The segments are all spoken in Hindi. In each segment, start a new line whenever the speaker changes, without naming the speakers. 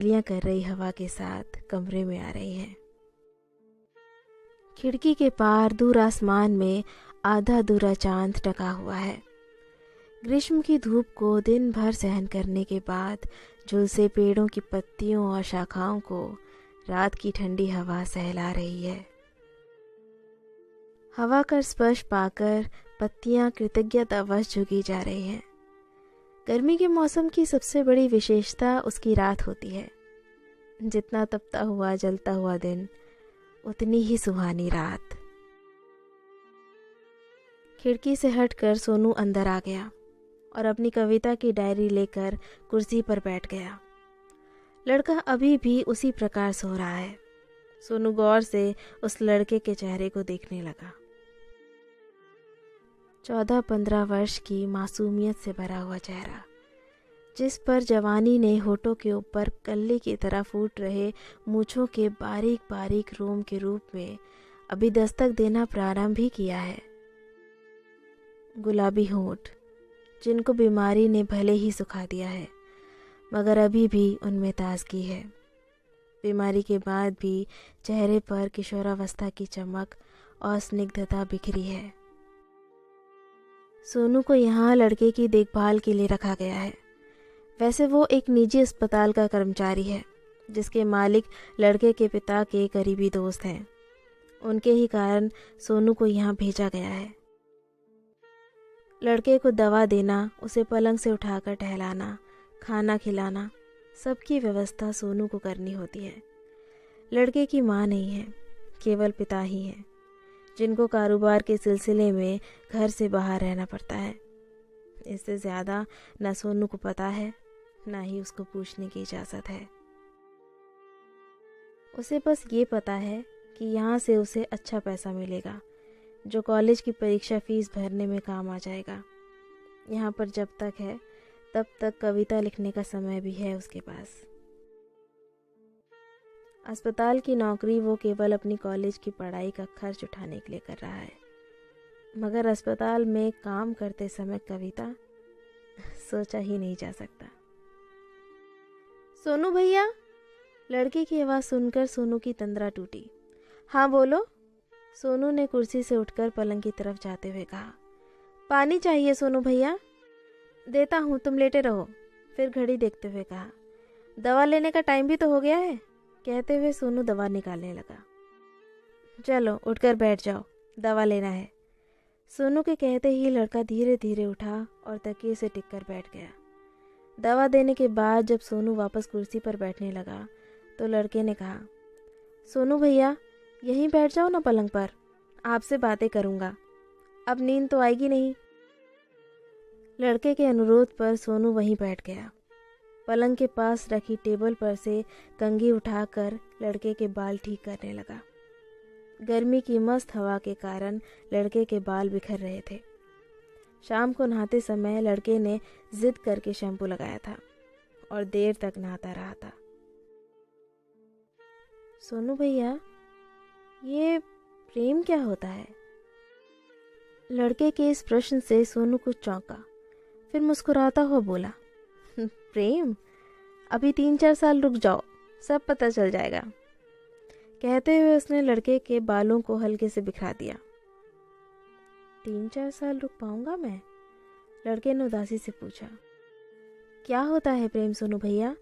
तितलियां कर रही हवा के साथ कमरे में आ रही हैं। खिड़की के पार दूर आसमान में आधा अधूरा चांद टका हुआ है। ग्रीष्म की धूप को दिन भर सहन करने के बाद झुलसे पेड़ों की पत्तियों और शाखाओं को रात की ठंडी हवा सहला रही है। हवा का स्पर्श पाकर पत्तियां कृतज्ञतावश झुकी जा रही हैं। गर्मी के मौसम की सबसे बड़ी विशेषता उसकी रात होती है। जितना तपता हुआ जलता हुआ दिन, उतनी ही सुहानी रात। खिड़की से हटकर सोनू अंदर आ गया और अपनी कविता की डायरी लेकर कुर्सी पर बैठ गया। लड़का अभी भी उसी प्रकार सो रहा है। सोनू गौर से उस लड़के के चेहरे को देखने लगा। 14-15 वर्ष की मासूमियत से भरा हुआ चेहरा, जिस पर जवानी ने होठों के ऊपर कल्ले की तरह फूट रहे मूंछों के बारीक बारीक रोम के रूप में अभी दस्तक देना प्रारंभ ही किया है। गुलाबी होंठ, जिनको बीमारी ने भले ही सुखा दिया है, मगर अभी भी उनमें ताजगी है। बीमारी के बाद भी चेहरे पर किशोरावस्था की चमक और स्निग्धता बिखरी है। सोनू को यहाँ लड़के की देखभाल के लिए रखा गया है। वैसे वो एक निजी अस्पताल का कर्मचारी है, जिसके मालिक लड़के के पिता के करीबी दोस्त हैं। उनके ही कारण सोनू को यहाँ भेजा गया है। लड़के को दवा देना, उसे पलंग से उठाकर टहलाना, खाना खिलाना, सबकी व्यवस्था सोनू को करनी होती है। लड़के की माँ नहीं है, केवल पिता ही है, जिनको कारोबार के सिलसिले में घर से बाहर रहना पड़ता है। इससे ज़्यादा न सोनू को पता है, ना ही उसको पूछने की इजाज़त है। उसे बस ये पता है कि यहाँ से उसे अच्छा पैसा मिलेगा, जो कॉलेज की परीक्षा फीस भरने में काम आ जाएगा। यहाँ पर जब तक है, तब तक कविता लिखने का समय भी है उसके पास। अस्पताल की नौकरी वो केवल अपनी कॉलेज की पढ़ाई का खर्च उठाने के लिए कर रहा है, मगर अस्पताल में काम करते समय कविता सोचा ही नहीं जा सकता। सोनू भैया, लड़के की आवाज़ सुनकर सोनू की तंद्रा टूटी। हाँ बोलो, सोनू ने कुर्सी से उठकर पलंग की तरफ जाते हुए कहा। पानी चाहिए सोनू भैया। देता हूँ, तुम लेटे रहो। फिर घड़ी देखते हुए कहा, दवा लेने का टाइम भी तो हो गया है। कहते हुए सोनू दवा निकालने लगा। चलो उठकर बैठ जाओ, दवा लेना है। सोनू के कहते ही लड़का धीरे धीरे उठा और तकिए से टिककर बैठ गया। दवा देने के बाद जब सोनू वापस कुर्सी पर बैठने लगा तो लड़के ने कहा, सोनू भैया यहीं बैठ जाओ ना पलंग पर, आपसे बातें करूँगा। अब नींद तो आएगी नहीं। लड़के के अनुरोध पर सोनू वहीं बैठ गया। पलंग के पास रखी टेबल पर से कंघी उठाकर लड़के के बाल ठीक करने लगा। गर्मी की मस्त हवा के कारण लड़के के बाल बिखर रहे थे। शाम को नहाते समय लड़के ने जिद करके शैम्पू लगाया था और देर तक नहाता रहा था। सोनू भैया, ये प्रेम क्या होता है? लड़के के इस प्रश्न से सोनू कुछ चौंका, फिर मुस्कुराता हुआ बोला, प्रेम? अभी 3-4 साल रुक जाओ, सब पता चल जाएगा। कहते हुए उसने लड़के के बालों को हल्के से बिखरा दिया। 3-4 साल रुक पाऊंगा मैं? लड़के ने उदासी से पूछा। क्या होता है प्रेम सोनू भैया?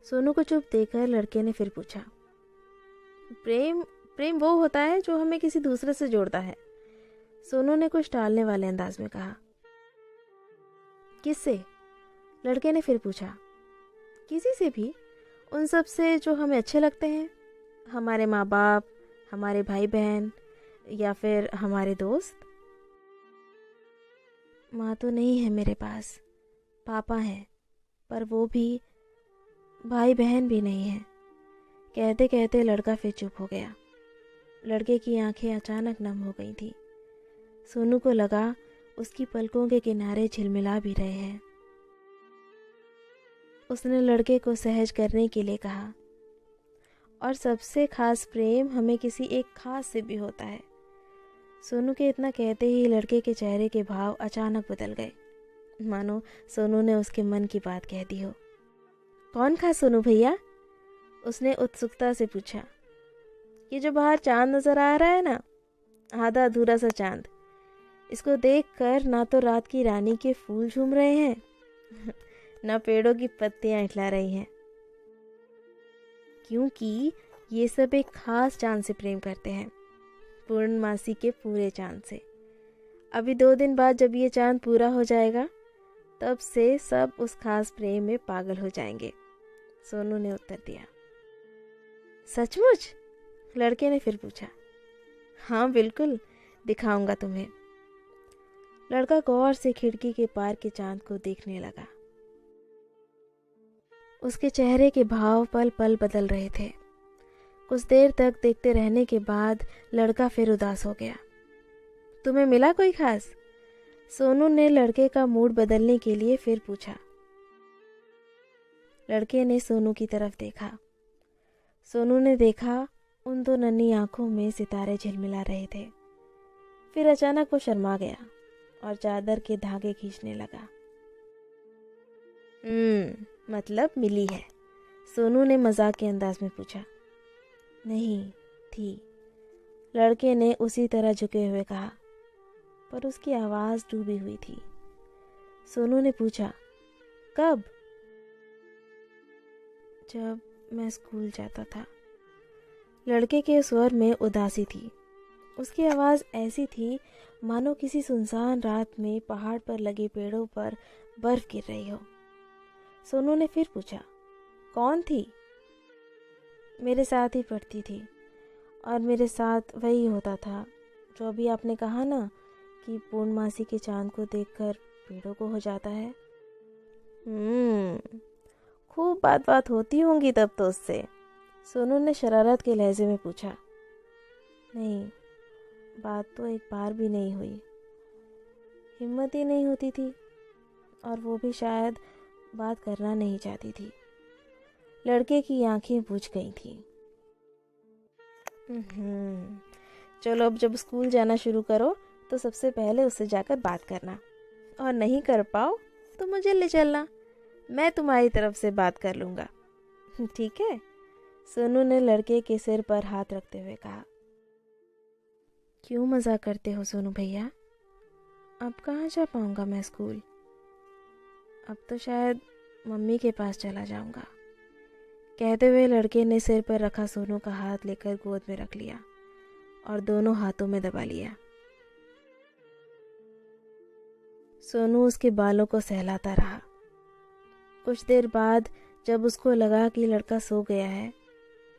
सोनू को चुप देखकर लड़के ने फिर पूछा। प्रेम वो होता है जो हमें किसी दूसरे से जोड़ता है। सोनू ने कुछ टालने वाले अंदाज में कहा। किससे? लड़के ने फिर पूछा। किसी से भी, उन सब से जो हमें अच्छे लगते हैं। हमारे माँ बाप, हमारे भाई बहन, या फिर हमारे दोस्त। माँ तो नहीं है मेरे पास, पापा हैं, पर वो भी, भाई बहन भी नहीं है। कहते कहते लड़का फिर चुप हो गया। लड़के की आंखें अचानक नम हो गई थी। सोनू को लगा उसकी पलकों के किनारे झिलमिला भी रहे हैं। उसने लड़के को सहज करने के लिए कहा, और सबसे खास प्रेम हमें किसी एक खास से भी होता है। सोनू के इतना कहते ही लड़के के चेहरे के भाव अचानक बदल गए, मानो सोनू ने उसके मन की बात कह दी हो। कौन खास सोनू भैया? उसने उत्सुकता से पूछा। ये जो बाहर चांद नजर आ रहा है ना, आधा अधूरा सा चांद, इसको देखकर ना तो रात की रानी के फूल झूम रहे हैं ना पेड़ों की पत्तियां इठला रही हैं, क्योंकि ये सब एक खास चांद से प्रेम करते हैं, पूर्णमासी के पूरे चांद से। अभी 2 दिन बाद जब ये चांद पूरा हो जाएगा, तब से सब उस खास प्रेम में पागल हो जाएंगे, सोनू ने उत्तर दिया। सचमुच? लड़के ने फिर पूछा। हाँ बिल्कुल, दिखाऊंगा तुम्हें। लड़का गौर से खिड़की के पार के चांद को देखने लगा। उसके चेहरे के भाव पल पल बदल रहे थे। कुछ देर तक देखते रहने के बाद लड़का फिर उदास हो गया। तुम्हें मिला कोई खास? सोनू ने लड़के का मूड बदलने के लिए फिर पूछा। लड़के ने सोनू की तरफ देखा। सोनू ने देखा उन 2 नन्ही आंखों में सितारे झिलमिला रहे थे। फिर अचानक वो शर्मा गया और चादर के धागे खींचने लगा। मतलब मिली है? सोनू ने मजाक के अंदाज में पूछा। नहीं थी, लड़के ने उसी तरह झुके हुए कहा, पर उसकी आवाज़ डूबी हुई थी। सोनू ने पूछा, कब? जब मैं स्कूल जाता था। लड़के के स्वर में उदासी थी। उसकी आवाज़ ऐसी थी मानो किसी सुनसान रात में पहाड़ पर लगे पेड़ों पर बर्फ गिर रही हो। सोनू ने फिर पूछा, कौन थी? मेरे साथ ही पढ़ती थी, और मेरे साथ वही होता था जो अभी आपने कहा ना कि पूर्णमासी के चांद को देखकर पेड़ों को हो जाता है। खूब बात होती होंगी तब तो उससे, सोनू ने शरारत के लहजे में पूछा। नहीं, बात तो एक बार भी नहीं हुई, हिम्मत ही नहीं होती थी, और वो भी शायद बात करना नहीं चाहती थी। लड़के की आंखें बुझ गई थीं। चलो अब जब स्कूल जाना शुरू करो तो सबसे पहले उससे जाकर बात करना, और नहीं कर पाओ तो मुझे ले चलना, मैं तुम्हारी तरफ से बात कर लूँगा। ठीक है? सोनू ने लड़के के सिर पर हाथ रखते हुए कहा। क्यों मजाक करते हो सोनू भैया? अब कहाँ जा पाऊँगा मैं स्कूल? अब तो शायद मम्मी के पास चला जाऊँगा। कहते हुए लड़के ने सिर पर रखा सोनू का हाथ लेकर गोद में रख लिया और दोनों हाथों में दबा लिया। सोनू उसके बालों को सहलाता रहा। कुछ देर बाद जब उसको लगा कि लड़का सो गया है,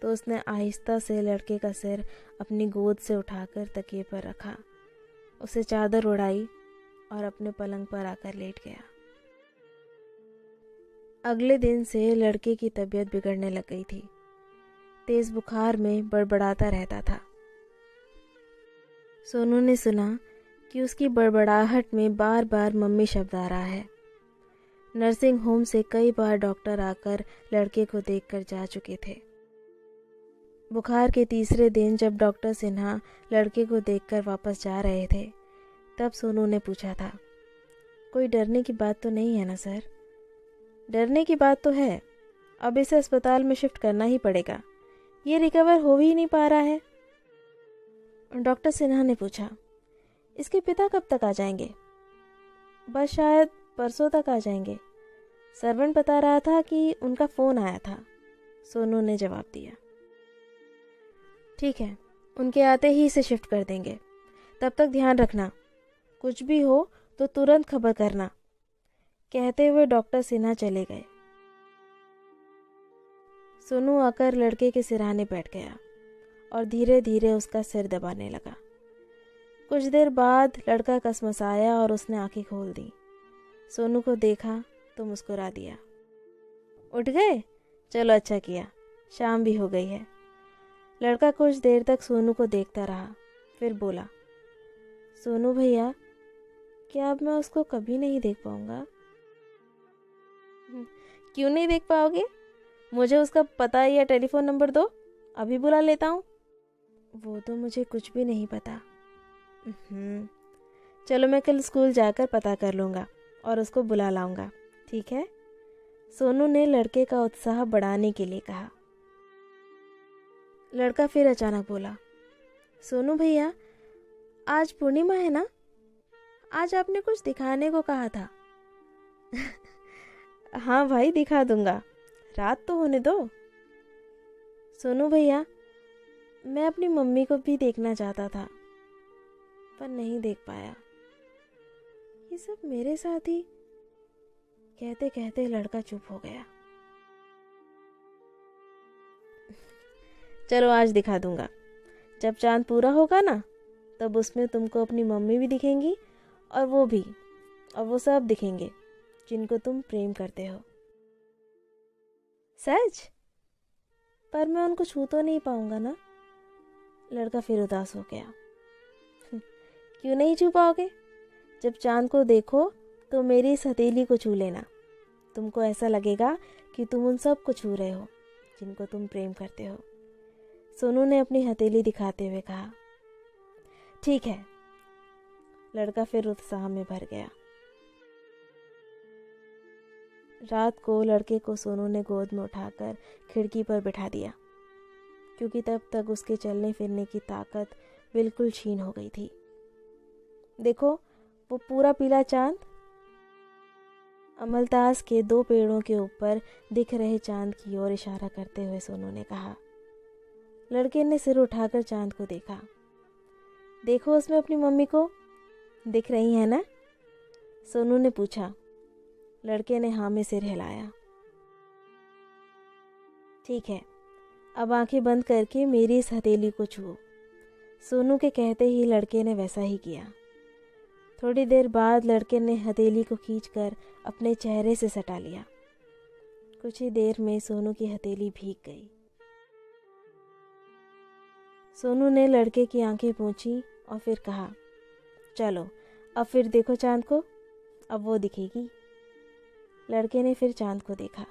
तो उसने आहिस्ता से लड़के का सिर अपनी गोद से उठाकर तकिए पर रखा, उसे चादर उड़ाई और अपने पलंग पर आकर लेट गया। अगले दिन से लड़के की तबीयत बिगड़ने लग गई थी। तेज बुखार में बड़बड़ाता रहता था। सोनू ने सुना कि उसकी बड़बड़ाहट में बार बार मम्मी शब्द आ रहा है। नर्सिंग होम से कई बार डॉक्टर आकर लड़के को देखकर जा चुके थे। बुखार के तीसरे दिन जब डॉक्टर सिन्हा लड़के को देखकर वापस जा रहे थे, तब सोनू ने पूछा था, कोई डरने की बात तो नहीं है ना सर? डरने की बात तो है, अब इसे अस्पताल में शिफ्ट करना ही पड़ेगा, ये रिकवर हो ही नहीं पा रहा है। डॉक्टर सिन्हा ने पूछा, इसके पिता कब तक आ जाएंगे? बस शायद परसों तक आ जाएंगे, सर्वेंट बता रहा था कि उनका फ़ोन आया था, सोनू ने जवाब दिया। ठीक है, उनके आते ही इसे शिफ्ट कर देंगे, तब तक ध्यान रखना, कुछ भी हो तो तुरंत खबर करना। कहते हुए डॉक्टर सिन्हा चले गए। सोनू आकर लड़के के सिरहाने बैठ गया और धीरे धीरे उसका सिर दबाने लगा। कुछ देर बाद लड़का कसमसाया और उसने आंखें खोल दी। सोनू को देखा तो मुस्कुरा दिया। उठ गए? चलो अच्छा किया, शाम भी हो गई है। लड़का कुछ देर तक सोनू को देखता रहा, फिर बोला, सोनू भैया, क्या अब मैं उसको कभी नहीं देख पाऊंगा? क्यों नहीं देख पाओगे? मुझे उसका पता या टेलीफोन नंबर दो, अभी बुला लेता हूँ। वो तो मुझे कुछ भी नहीं पता। चलो मैं कल स्कूल जाकर पता कर लूँगा और उसको बुला लाऊंगा, ठीक है? सोनू ने लड़के का उत्साह बढ़ाने के लिए कहा। लड़का फिर अचानक बोला, सोनू भैया आज पूर्णिमा है ना, आज आपने कुछ दिखाने को कहा था। हाँ भाई दिखा दूंगा, रात तो होने दो। सोनू भैया मैं अपनी मम्मी को भी देखना चाहता था पर नहीं देख पाया, ये सब मेरे साथ ही। कहते कहते लड़का चुप हो गया। चलो आज दिखा दूंगा, जब चांद पूरा होगा ना तब उसमें तुमको अपनी मम्मी भी दिखेंगी और वो भी, और वो सब दिखेंगे जिनको तुम प्रेम करते हो। सच? पर मैं उनको छू तो नहीं पाऊंगा ना? लड़का फिर उदास हो गया। क्यों नहीं छू पाओगे? जब चांद को देखो तो मेरी इस हथेली को छू लेना, तुमको ऐसा लगेगा कि तुम उन सब को छू रहे हो जिनको तुम प्रेम करते हो। सोनू ने अपनी हथेली दिखाते हुए कहा। ठीक है। लड़का फिर उत्साह में भर गया। रात को लड़के को सोनू ने गोद में उठाकर खिड़की पर बिठा दिया, क्योंकि तब तक उसके चलने फिरने की ताकत बिल्कुल छीन हो गई थी। देखो वो पूरा पीला चांद। अमलतास के 2 पेड़ों के ऊपर दिख रहे चांद की ओर इशारा करते हुए सोनू ने कहा। लड़के ने सिर उठाकर चांद को देखा। देखो उसमें अपनी मम्मी को, दिख रही है ना? सोनू ने पूछा। लड़के ने हाँ में सिर हिलाया। ठीक है, अब आंखें बंद करके मेरी इस हथेली को छुओ। सोनू के कहते ही लड़के ने वैसा ही किया। थोड़ी देर बाद लड़के ने हथेली को खींचकर अपने चेहरे से सटा लिया। कुछ ही देर में सोनू की हथेली भीग गई। सोनू ने लड़के की आंखें पोंछी और फिर कहा, चलो अब फिर देखो चांद को, अब वो दिखेगी। लड़के ने फिर चांद को देखा।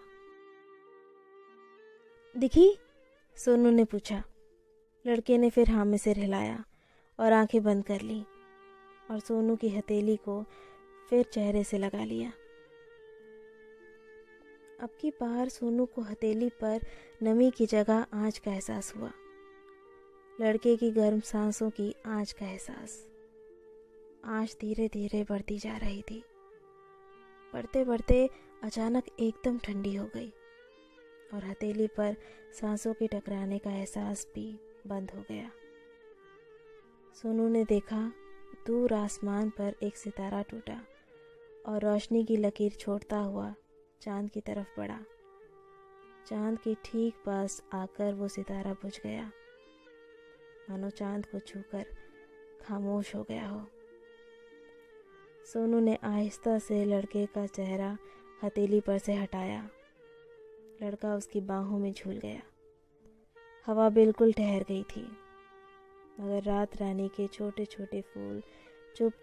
दिखी? सोनू ने पूछा। लड़के ने फिर हाँ में सिर हिलाया और आंखें बंद कर ली और सोनू की हथेली को फिर चेहरे से लगा लिया। अब की बार सोनू को हथेली पर नमी की जगह आँच का एहसास हुआ। लड़के की गर्म सांसों की आँच का एहसास। आँच धीरे धीरे बढ़ती जा रही थी। बढ़ते बढ़ते अचानक एकदम ठंडी हो गई और हथेली पर सांसों के टकराने का एहसास भी बंद हो गया। सोनू ने देखा दूर आसमान पर एक सितारा टूटा और रोशनी की लकीर छोड़ता हुआ चांद की तरफ बढ़ा। चांद के ठीक पास आकर वो सितारा बुझ गया, मानो चांद को छूकर खामोश हो गया हो। सोनू ने आहिस्ता से लड़के का चेहरा हथेली पर से हटाया। लड़का उसकी बाहों में झूल गया। हवा बिल्कुल ठहर गई थी, मगर रात रानी के छोटे छोटे फूल चुप